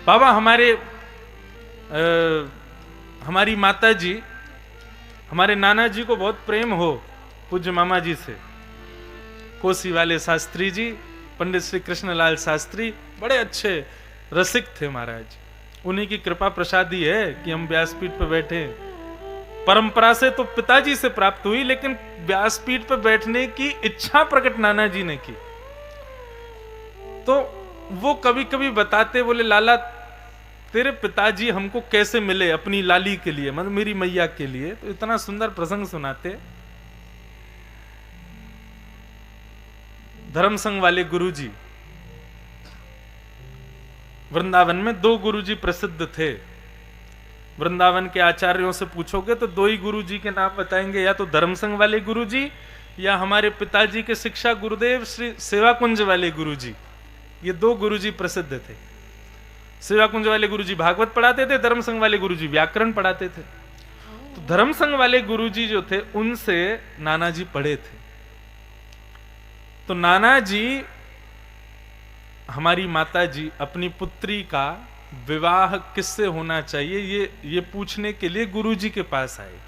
बाबा हमारी माता जी, हमारे नाना जी को बहुत प्रेम हो पूज्य मामा जी से। कोसी वाले शास्त्री जी, पंडित श्री कृष्णलाल शास्त्री बड़े अच्छे रसिक थे महाराज। उन्हीं की कृपा प्रसादी है कि हम व्यासपीठ पर बैठे। परंपरा से तो पिताजी से प्राप्त हुई, लेकिन व्यासपीठ पर बैठने की इच्छा प्रकट नाना जी ने की। तो वो कभी कभी बताते, बोले लाला तेरे पिताजी हमको कैसे मिले अपनी लाली के लिए, मतलब मेरी मैया के लिए। तो इतना सुंदर प्रसंग सुनाते। धर्म संघ वाले गुरुजी, वृंदावन में 2 गुरुजी प्रसिद्ध थे। वृंदावन के आचार्यों से पूछोगे तो 2 ही गुरुजी के नाम बताएंगे, या तो धर्म संघ वाले गुरुजी या हमारे पिताजी के शिक्षा गुरुदेव श्री सेवाकुंज वाले गुरुजी। ये 2 गुरुजी प्रसिद्ध थे। सेवाकुंज वाले गुरुजी भागवत पढ़ाते थे, धर्म संघ वाले गुरुजी व्याकरण पढ़ाते थे। तो धर्म संघ वाले गुरुजी जो थे उनसे नाना जी पढ़े थे। तो नाना जी, हमारी माता जी अपनी पुत्री का विवाह किससे होना चाहिए ये पूछने के लिए गुरुजी के पास आए,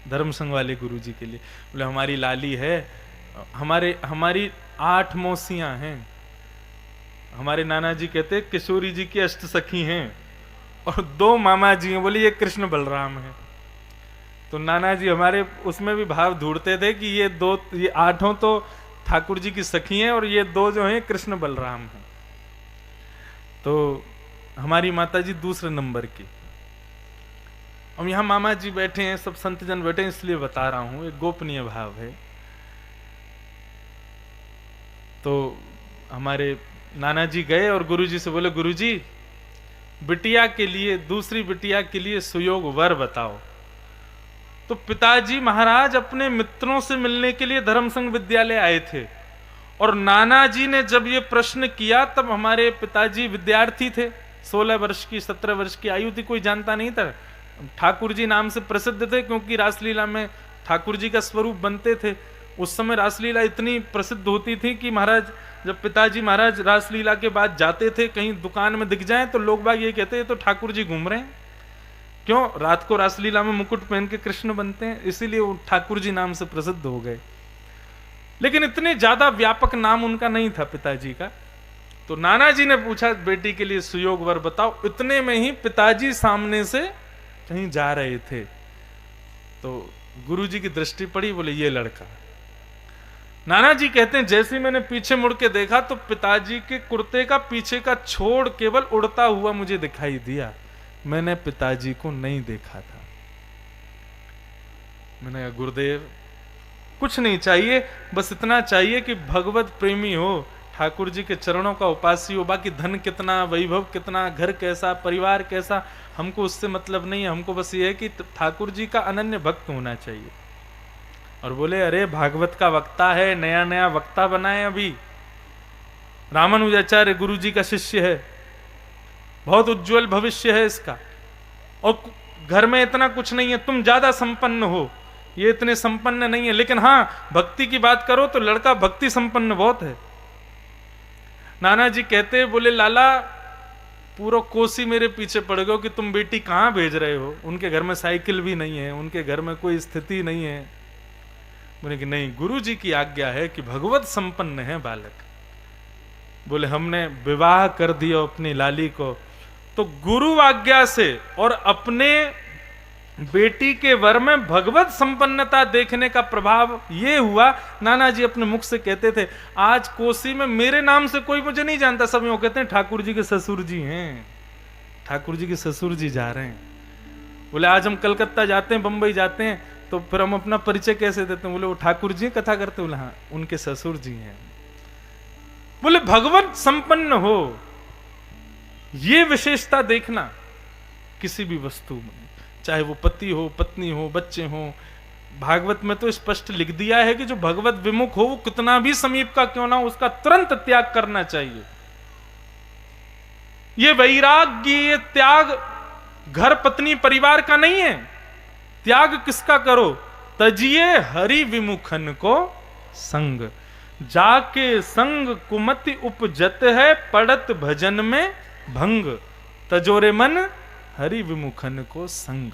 धर्म संघ वाले गुरुजी के लिए। बोले हमारी लाली है, हमारी 8 मौसियां हैं। हमारे नाना जी कहते किशोरी जी की 8 सखी हैं और 2 मामा जी हैं। बोले ये कृष्ण बलराम है। तो नाना जी हमारे उसमें भी भाव ढूंढते थे कि ये 8 तो ठाकुर जी की सखी हैं और ये 2 जो हैं कृष्ण बलराम हैं। तो हमारी माता जी दूसरे नंबर की। अब यहां मामा जी बैठे हैं, सब संतजन बैठे हैं, इसलिए बता रहा हूं, एक गोपनीय भाव है। तो हमारे नाना जी गए और गुरुजी से बोले गुरुजी बिटिया के लिए, दूसरी बिटिया के लिए सुयोग वर बताओ। तो पिताजी महाराज अपने मित्रों से मिलने के लिए धर्म संघ विद्यालय आए थे और नाना जी ने जब ये प्रश्न किया तब हमारे पिताजी विद्यार्थी थे, 16 वर्ष की 17 वर्ष की आयु थी, कोई जानता नहीं था। ठाकुर जी नाम से प्रसिद्ध थे क्योंकि रासलीला में ठाकुर जी का स्वरूप बनते थे। उस समय रासलीला इतनी प्रसिद्ध होती थी कि महाराज, जब पिताजी महाराज रासलीला के बाद जाते थे, कहीं दुकान में दिख जाए तो लोग बाग ये कहते हैं तो ठाकुर जी घूम रहे हैं। क्यों? रात को रासलीला में मुकुट पहन के कृष्ण बनते हैं, इसीलिए वो ठाकुर जी नाम से प्रसिद्ध हो गए। लेकिन इतने ज्यादा व्यापक नाम उनका नहीं था पिताजी का। तो नाना जी ने पूछा बेटी के लिए सुयोग वर बताओ। इतने में ही पिताजी सामने से कहीं जा रहे थे तो गुरुजी की दृष्टि पड़ी, बोले ये लड़का। नाना जी कहते हैं जैसे मैंने पीछे मुड़ के देखा तो पिताजी के कुर्ते का पीछे का छोड़ केवल उड़ता हुआ मुझे दिखाई दिया। मैंने पिताजी को नहीं देखा था। मैंने कहा गुरुदेव कुछ नहीं चाहिए, बस इतना चाहिए कि भगवत प्रेमी हो, ठाकुर जी के चरणों का उपासी हो। बाकी धन कितना, वैभव कितना, घर कैसा, परिवार कैसा, हमको उससे मतलब नहीं है। हमको बस ये है कि ठाकुर जी का अनन्य भक्त होना चाहिए। और बोले अरे भागवत का वक्ता है, नया नया वक्ता बनाए अभी। रामानुजाचार्य गुरु जी का शिष्य है, बहुत उज्जवल भविष्य है इसका। और घर में इतना कुछ नहीं है, तुम ज्यादा संपन्न हो, ये इतने संपन्न नहीं है। लेकिन हाँ, भक्ति की बात करो तो लड़का भक्ति संपन्न बहुत है। नाना जी कहते, बोले लाला पूरा कोसी मेरे पीछे पड़ गए कि तुम बेटी कहां भेज रहे हो। उनके घर में साइकिल भी नहीं है, उनके घर में कोई स्थिति नहीं है। बोले कि नहीं, गुरु जी की आज्ञा है कि भगवत संपन्न है बालक। बोले हमने विवाह कर दिया अपनी लाली को तो गुरु आज्ञा से और अपने बेटी के वर में भगवत संपन्नता देखने का प्रभाव ये हुआ। नाना जी अपने मुख से कहते थे, आज कोसी में मेरे नाम से कोई मुझे नहीं जानता, सब यूं कहते हैं ठाकुर जी के ससुर जी हैं, ठाकुर जी के ससुर जी जा रहे हैं। बोले आज हम कलकत्ता जाते हैं, बंबई जाते हैं, तो फिर हम अपना परिचय कैसे देते हैं? बोले वो ठाकुर जी कथा करते। बोले हाँ, उनके ससुर जी हैं। बोले भगवत संपन्न हो, ये विशेषता देखना किसी भी वस्तु में, चाहे वो पति हो, पत्नी हो, बच्चे हो। भागवत में तो स्पष्ट लिख दिया है कि जो भगवत विमुख हो वो कितना भी समीप का क्यों ना हो, उसका तुरंत त्याग करना चाहिए। ये वैराग्य, ये त्याग घर पत्नी परिवार का नहीं है। त्याग किसका करो? तजिए हरि विमुखन को संग, जाके संग कुमति उपजत है, पड़त भजन में भंग। तजोरे मन हरि विमुखन को संग।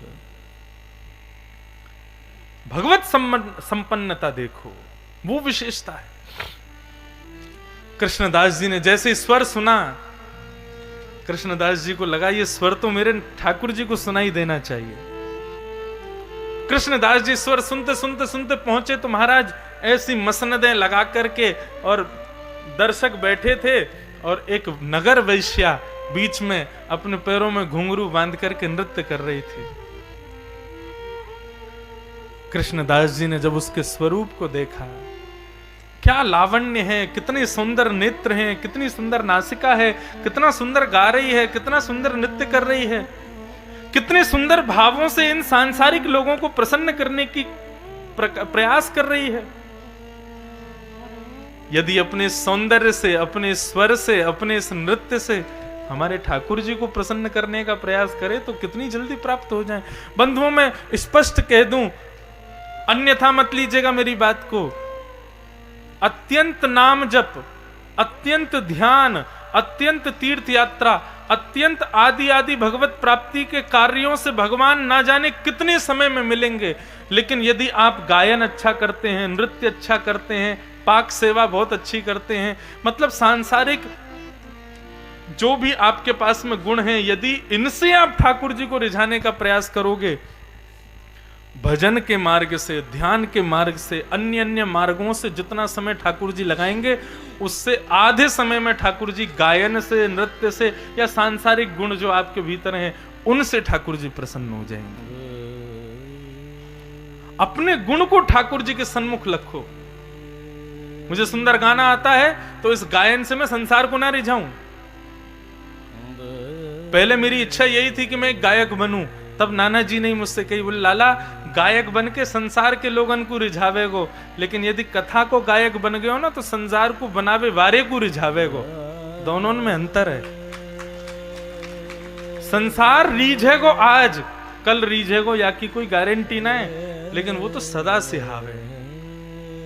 भगवत संपन्नता देखो, वो विशेषता है। कृष्णदास जी ने जैसे स्वर सुना, कृष्णदास जी को लगा ये स्वर तो मेरे ठाकुर जी को सुनाई देना चाहिए। कृष्णदास जी स्वर सुनते सुनते सुनते पहुंचे तो महाराज ऐसी मसनदें लगा करके और दर्शक बैठे थे, और एक नगर वैश्या बीच में अपने पैरों में घुंघरू बांध करके नृत्य कर रही थी। कृष्णदास जी ने जब उसके स्वरूप को देखा, क्या लावण्य है, कितने सुंदर नेत्र हैं, कितनी सुंदर नासिका है, कितना सुंदर गा रही है, कितना सुंदर नृत्य कर रही है, कितने सुंदर भावों से इन सांसारिक लोगों को प्रसन्न करने की प्रयास कर रही है। यदि अपने सौंदर्य से, अपने स्वर से, अपने इस नृत्य से हमारे ठाकुर जी को प्रसन्न करने का प्रयास करे तो कितनी जल्दी प्राप्त हो जाए। बंधुओं, मैं स्पष्ट कह दूं, अन्यथा मत लीजिएगा मेरी बात को। अत्यंत नाम जप, अत्यंत ध्यान, अत्यंत तीर्थ यात्रा, अत्यंत आदि आदि भगवत प्राप्ति के कार्यों से भगवान ना जाने कितने समय में मिलेंगे। लेकिन यदि आप गायन अच्छा करते हैं, नृत्य अच्छा करते हैं, पाक सेवा बहुत अच्छी करते हैं, मतलब सांसारिक जो भी आपके पास में गुण हैं, यदि इनसे आप ठाकुर जी को रिझाने का प्रयास करोगे, भजन के मार्ग से, ध्यान के मार्ग से, अन्य अन्य मार्गों से जितना समय ठाकुर जी लगाएंगे, उससे आधे समय में ठाकुर जी गायन से, नृत्य से या सांसारिक गुण जो आपके भीतर हैं उनसे ठाकुर जी प्रसन्न हो जाएंगे। अपने गुण को ठाकुर जी के सन्मुख रखो। मुझे सुंदर गाना आता है तो इस गायन से मैं संसार को ना रिझाऊं। पहले मेरी इच्छा यही थी कि मैं एक गायक बनूं, तब नाना जी ने मुझसे कही, बोले लाला गायक बन के संसार के लोगन को रिझावेगो, लेकिन यदि कथा को गायक बन गए हो ना तो संसार को बनावे वारे को रिझावेगो। दोनों में अंतर है। संसार रीझेगो आज, कल रीझेगो या की कोई गारंटी ना है, लेकिन वो तो सदा सिहावे।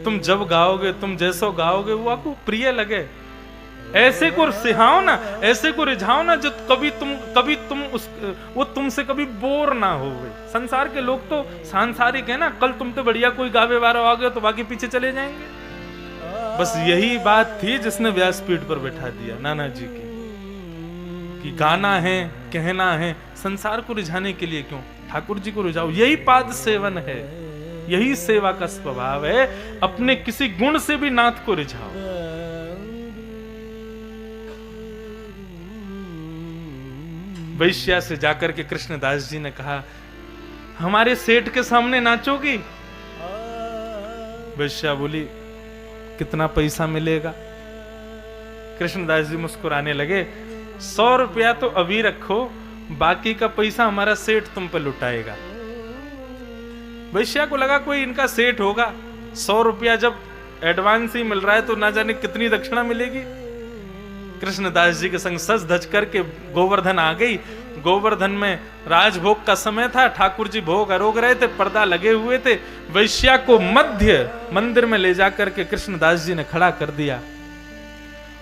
तुम जब गाओगे, तुम जैसो गाओगे वो आपको प्रिय लगे, ऐसे को सिहाओ ना, ऐसे को रिझाओ ना जो कभी तुम वो तुमसे कभी बोर ना हो। संसार के लोग तो सांसारिक है ना, कल तुम तो बढ़िया कोई गावे वाला आ गया तो बाकी पीछे चले जाएंगे। बस यही बात थी जिसने व्यासपीठ पर बैठा दिया नाना जी की, कि गाना है, कहना है, संसार को रिझाने के लिए क्यों, ठाकुर जी को रिझाओ। यही पाद सेवन है, यही सेवा का स्वभाव है। अपने किसी गुण से भी नाथ को रिझाओ। वैश्या से जाकर के कृष्णदास जी ने कहा, हमारे सेठ के सामने नाचोगी? वैश्या बोली, कितना पैसा मिलेगा? कृष्णदास जी मुस्कुराने लगे, 100 रुपया तो अभी रखो, बाकी का पैसा हमारा सेठ तुम पर लुटाएगा। वैश्या को लगा कोई इनका सेठ होगा, 100 रुपया जब एडवांस ही मिल रहा है तो ना जाने कितनी दक्षिणा मिलेगी। कृष्णदास जी के संग सज धज करके गोवर्धन आ गई। गोवर्धन में राजभोग का समय था, ठाकुर जी भोग आरोग रहे थे, पर्दा लगे हुए थे। वैश्या को मध्य मंदिर में ले जाकर के कृष्णदास जी ने खड़ा कर दिया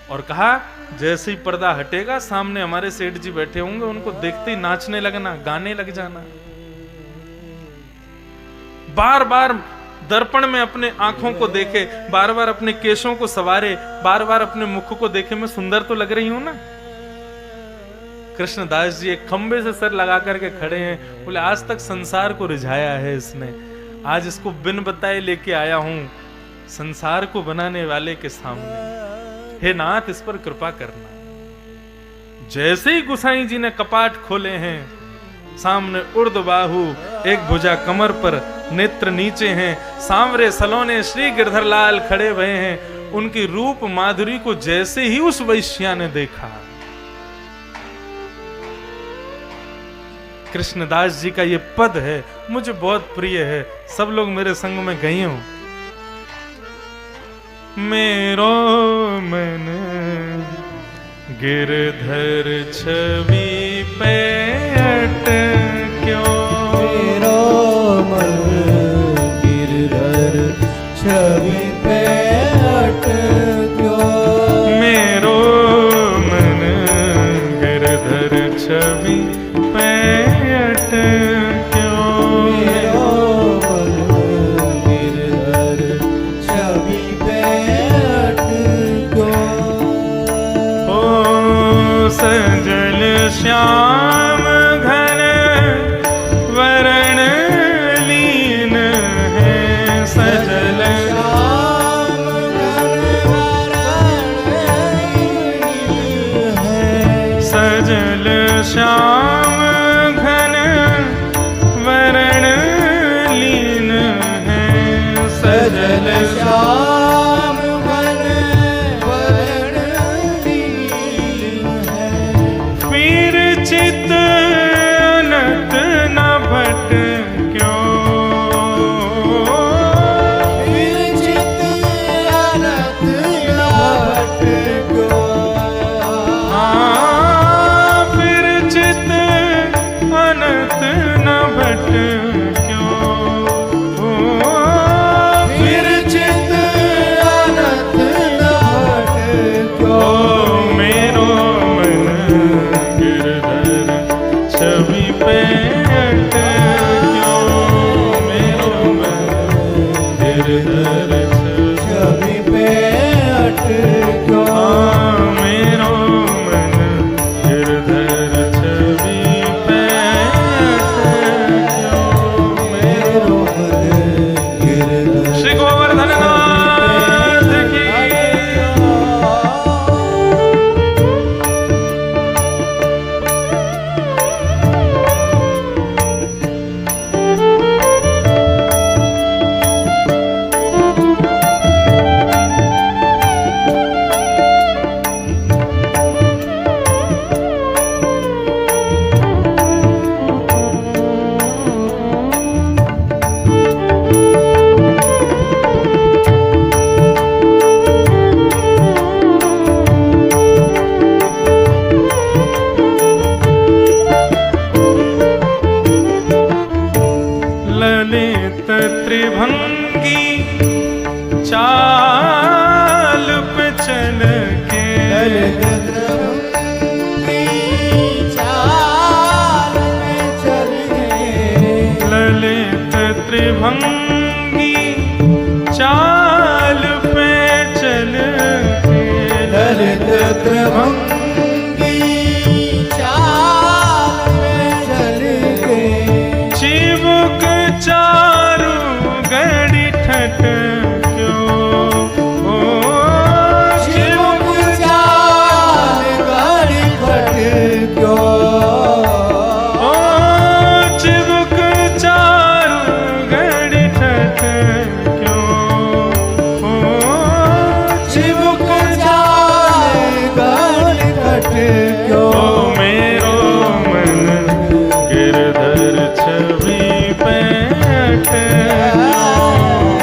और कहा, जैसे ही पर्दा हटेगा सामने हमारे सेठ जी बैठे होंगे, उनको देखते ही नाचने लगना, गाने लग जाना। बार बार दर्पण में अपने आंखों को देखे, बार बार अपने केशों को सवारे, बार बार अपने मुख को देखे, मैं सुंदर तो लग रही हूं ना। कृष्णदास जी एक खंबे से सर लगा करके खड़े हैं, बोले आज तक संसार को रिझाया है इसने, आज इसको बिन बताए लेके आया हूं संसार को बनाने वाले के सामने। हे नाथ, इस पर कृपा करना। जैसे ही गुसाई जी ने कपाट खोले हैं, सामने उर्द बाहु, एक भुजा कमर पर, नेत्र नीचे हैं, सांवरे सलोने श्री गिरधर लाल खड़े हुए हैं। उनकी रूप माधुरी को जैसे ही उस वैश्या ने देखा, कृष्णदास जी का ये पद है, मुझे बहुत प्रिय है, सब लोग मेरे संग में गए हो। मेरो मन गिरधर छवि पे अटक्यो, मेरो मन गिरधर छवि पे अटक्यो, मेरो मन गिरधर छवि छवि पैट क्यों मेरो मन गिरधर छवि पैट क्यों। ओ सजल श्याम घन वरण लीन है सजल श्याम घन वरण है सजल श्याम घन वरण लीन है सजल श्याम घन वरण लीन है। फिर चित अनंत न भट क्यों फिर चित अनंत न भट क्यों। फिर चित अनंत न भट क्यों फिर चित अनंत न भट क्यों। मेरो मन गिरधर छवि पैट क्यों मेरो मन गिरधर छवि पैट क्यों। मेरो मन गिरधर छवि पैट क्यों मेरो मन गिरधर श्री गोवर्धन नाथ की ललित त्रिभंगी चाल पे चल के ललित त्रिभंगी चाल में चल गए। ललित त्रिभंगी चाल पे चल के ललित त्रिभंगी चाल में चल गए। चिबुक चारु गड़ी ठट क्यों ओ चिबुक चाल गड़ी ठट क्यों। ओ चिबुक चारु गड़ी ठट क्यों ओ चिबुक चाल गड़ी ठट क्यों। ओ मेरो मन गिरधर छवि पैट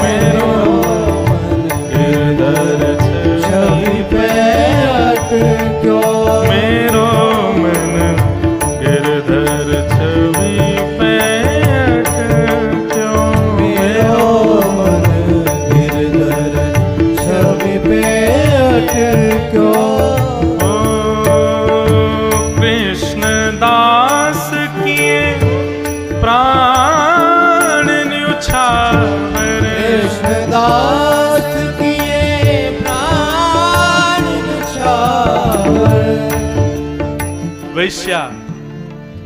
मेरो गिरधर छवि छवि पैट क्यों। मेरो मन गिरधर छवि पैट क्यों मेरो मन गिरधर छवि पैट क्यों। ओ कृष्ण दास किए प्राण न्युछावर कृष्णदास किए प्राण निछावर। वैश्या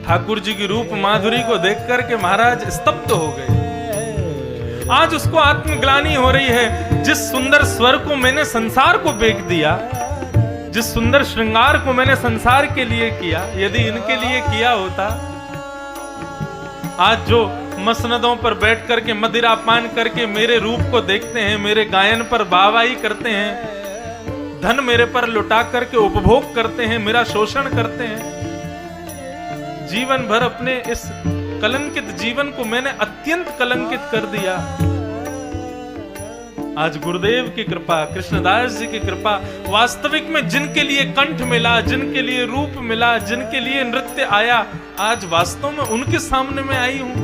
ठाकुर जी की रूप माधुरी को देख करके महाराज स्तब्ध हो गए। आज उसको आत्मग्लानि हो रही है। जिस सुंदर स्वर को मैंने संसार को बेच दिया, जिस सुंदर श्रृंगार को मैंने संसार के लिए किया, यदि इनके लिए किया होता, आज जो मसनदों पर बैठ करके मदिरा पान करके मेरे रूप को देखते हैं, मेरे गायन पर वाहवाही करते हैं, धन मेरे पर लुटा करके उपभोग करते हैं, मेरा शोषण करते हैं, जीवन भर अपने इस कलंकित जीवन को मैंने अत्यंत कलंकित कर दिया। आज गुरुदेव की कृपा, कृष्णदास जी की कृपा, वास्तविक में जिनके लिए कंठ मिला, जिनके लिए रूप मिला, जिनके लिए नृत्य आया, आज वास्तव में उनके सामने में आई हूं।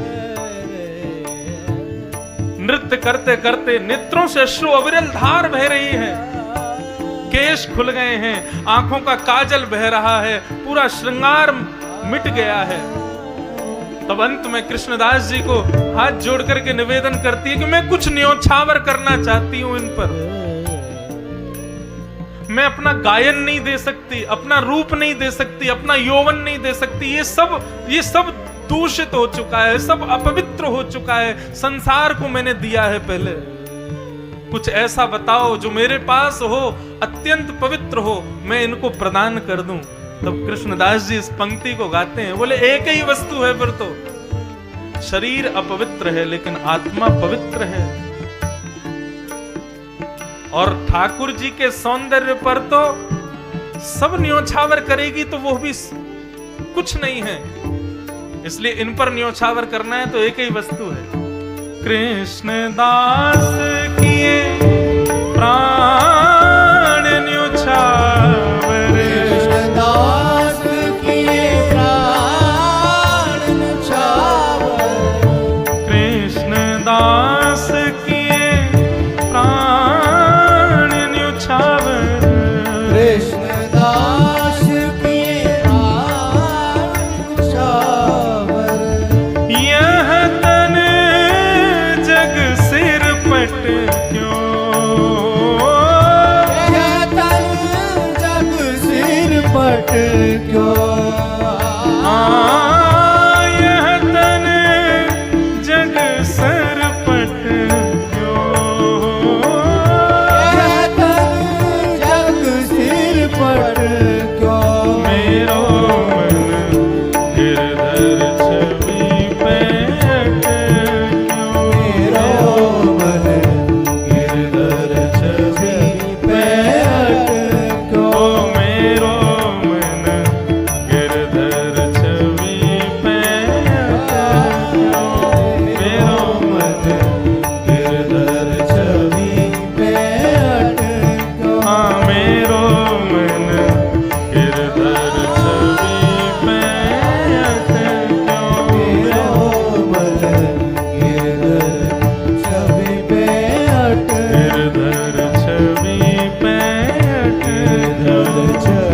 नृत्य करते करते नेत्रों से अश्रु अविरल धार बह रही है, केश खुल गए हैं, आंखों का काजल बह रहा है, पूरा श्रृंगार मिट गया है। तब अंत में कृष्णदास जी को हाथ जोड़ करके निवेदन करती है कि मैं कुछ न्योछावर करना चाहती हूं इन पर। मैं अपना गायन नहीं दे सकती, अपना रूप नहीं दे सकती, अपना यौवन नहीं दे सकती। ये सब दूषित हो चुका है, सब अपवित्र हो चुका है। संसार को मैंने दिया है पहले, कुछ ऐसा बताओ जो मेरे पास हो, अत्यंत पवित्र हो, मैं इनको प्रदान कर दूं। तब कृष्णदास जी इस पंक्ति को गाते हैं, बोले एक ही वस्तु है फिर तो, शरीर अपवित्र है लेकिन आत्मा पवित्र है। और ठाकुर जी के सौंदर्य पर तो सब न्योछावर करेगी तो वो भी कुछ नहीं है, इसलिए इन पर न्योछावर करना है तो एक ही वस्तु है। कृष्णदास किए प्राण न्योछावर, कृष्णदास किए प्राण न्योछावर, कृष्णदास किए प्राण न्योछावर, कृष्णदास किए प्राण न्योछावर। यह तन जग सिर पट क्यों, यह तन जग सिर पट क्यों, यह तन जग सिर पट क्यों, यह तन जग सिर पट क्यों। मेरो मन गिरधर छवि पैठ क्यों, मेरो मन गिरधर छवि पैठ क्यों, ओ मेरो मन गिरधर छवि पैठ क्यों, मेरो मन गिरधर छवि पैठ क्यों, हाँ मेरो मन गिरधर छवि पैठ क्यों, मेरो मन गिरधर छवि पैठ, गिरधर छवि पैठ गिरधर छवि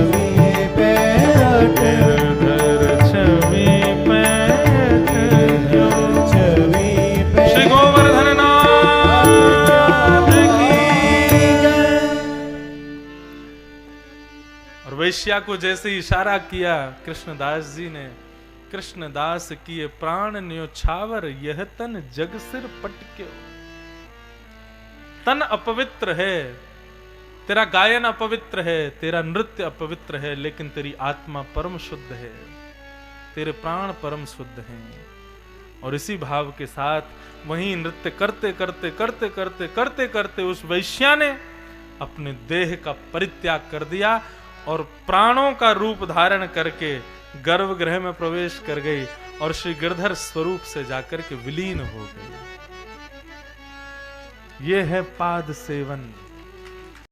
पैठ, गिरधर छवि पैठ गिरधर छवि पैठ। श्री गोवर्धन नाथ की जय। और वैश्या को जैसे इशारा किया कृष्णदास जी ने, कृष्णदास किए प्राण न्योछावर, यह तन जग सिर पटक्यो। तन अपवित्र है, तेरा गायन अपवित्र है, तेरा नृत्य अपवित्र है, लेकिन तेरी आत्मा परम शुद्ध है, तेरे प्राण परम शुद्ध हैं। और इसी भाव के साथ वहीं नृत्य करते करते करते करते करते करते उस वैश्या ने अपने देह का परित्याग कर दिया और प्राणों का रूप धारण करके गर्भगृह में प्रवेश कर गई और श्री गिरधर स्वरूप से जाकर के विलीन हो गई। ये है पाद सेवन।